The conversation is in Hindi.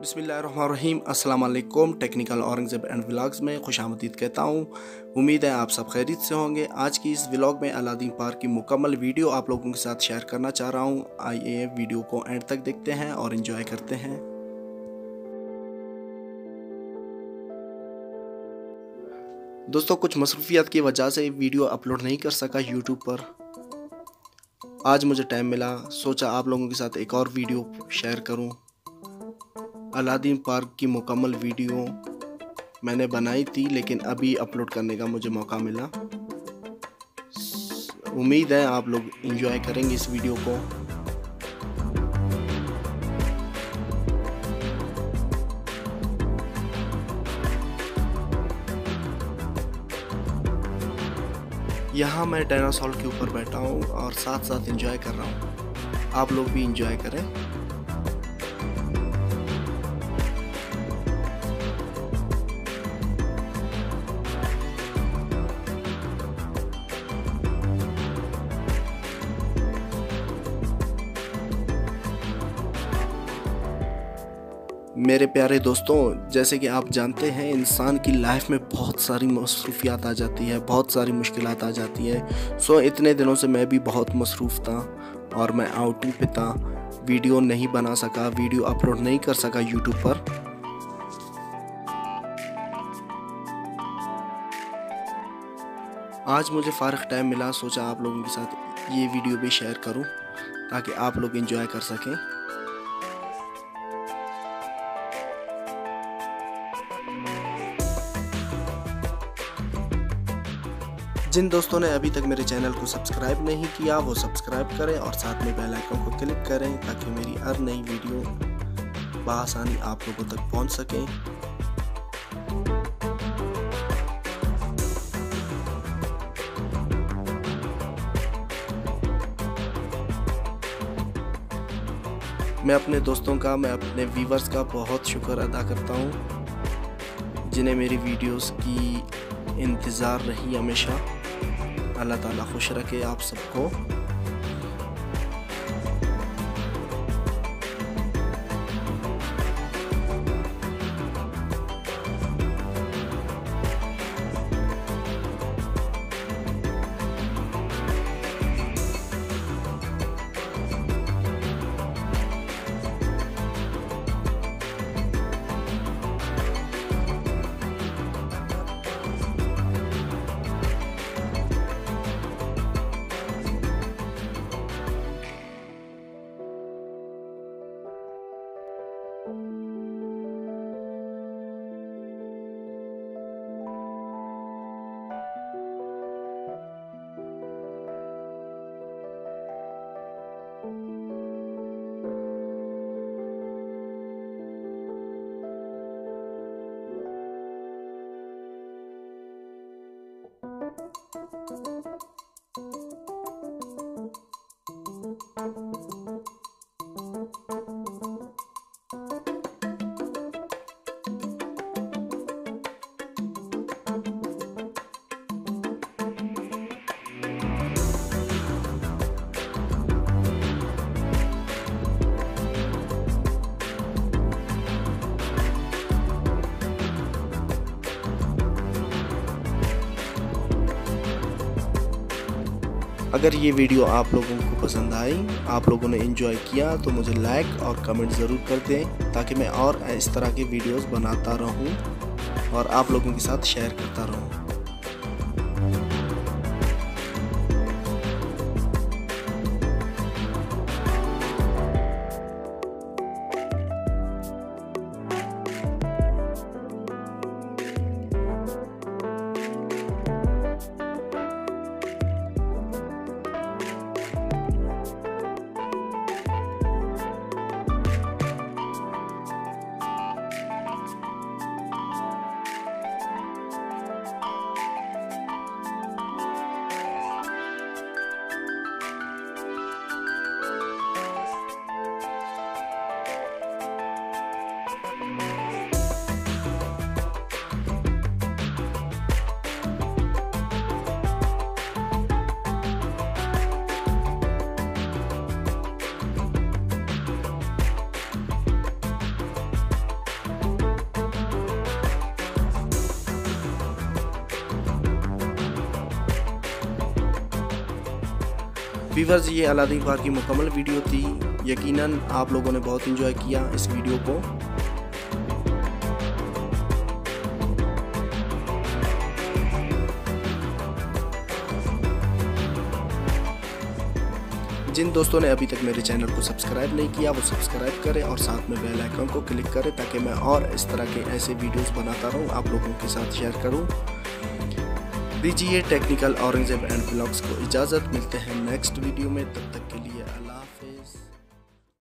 बिस्मिल्लाहिर्रहमानिर्रहीम। अस्सलाम वालेकुम। टेक्निकल औरंगज़ेब एंड व्लॉग्स में खुशामदीद कहता हूँ। उम्मीद है आप सब खैरियत से होंगे। आज की इस व्लॉग में अलादीन पार्क की मुकम्मल वीडियो आप लोगों के साथ शेयर करना चाह रहा हूँ। आइए वीडियो को एंड तक देखते हैं और एंजॉय करते हैं। दोस्तों, कुछ मसरूफियत की वजह से वीडियो अपलोड नहीं कर सका यूट्यूब पर। आज मुझे टाइम मिला, सोचा आप लोगों के साथ एक और वीडियो शेयर करूं। अलादीन पार्क की मुकम्मल वीडियो मैंने बनाई थी, लेकिन अभी अपलोड करने का मुझे मौका मिला। उम्मीद है आप लोग एंजॉय करेंगे इस वीडियो को। यहाँ मैं डायनासोर के ऊपर बैठा हूँ और साथ साथ एंजॉय कर रहा हूँ। आप लोग भी एंजॉय करें। मेरे प्यारे दोस्तों, जैसे कि आप जानते हैं, इंसान की लाइफ में बहुत सारी मसरूफियात आ जाती है, बहुत सारी मुश्किलात आ जाती है। इतने दिनों से मैं भी बहुत मसरूफ़ था और मैं आउटिंग पे था, वीडियो नहीं बना सका, वीडियो अपलोड नहीं कर सका यूट्यूब पर। आज मुझे फ़ारग टाइम मिला, सोचा आप लोगों के साथ ये वीडियो भी शेयर करूं ताकि आप लोग एंजॉय कर सकें। जिन दोस्तों ने अभी तक मेरे चैनल को सब्सक्राइब नहीं किया वो सब्सक्राइब करें और साथ में बेल आइकन को क्लिक करें ताकि मेरी हर नई वीडियो बआसानी आप लोगों तक पहुंच सके। मैं अपने दोस्तों का, मैं अपने व्यूवर्स का बहुत शुक्र अदा करता हूं, जिन्हें मेरी वीडियोस की इंतज़ार रही हमेशा। अल्लाह ताला खुश रखे आप सबको। अगर ये वीडियो आप लोगों को पसंद आई, आप लोगों ने एंजॉय किया, तो मुझे लाइक और कमेंट ज़रूर कर दें ताकि मैं और इस तरह के वीडियोस बनाता रहूं और आप लोगों के साथ शेयर करता रहूं। व्यूअर्स, ये अलादीन कार की मुकम्मल वीडियो थी। यकीनन आप लोगों ने बहुत इंजॉय किया इस वीडियो को। जिन दोस्तों ने अभी तक मेरे चैनल को सब्सक्राइब नहीं किया वो सब्सक्राइब करें और साथ में बेल आइकन को क्लिक करें ताकि मैं और इस तरह के ऐसे वीडियोस बनाता रहूं, आप लोगों के साथ शेयर करूं। दीजिए टेक्निकल औरंगजेब एंड ब्लॉग्स को इजाज़त। मिलते हैं नेक्स्ट वीडियो में, तब तक के लिए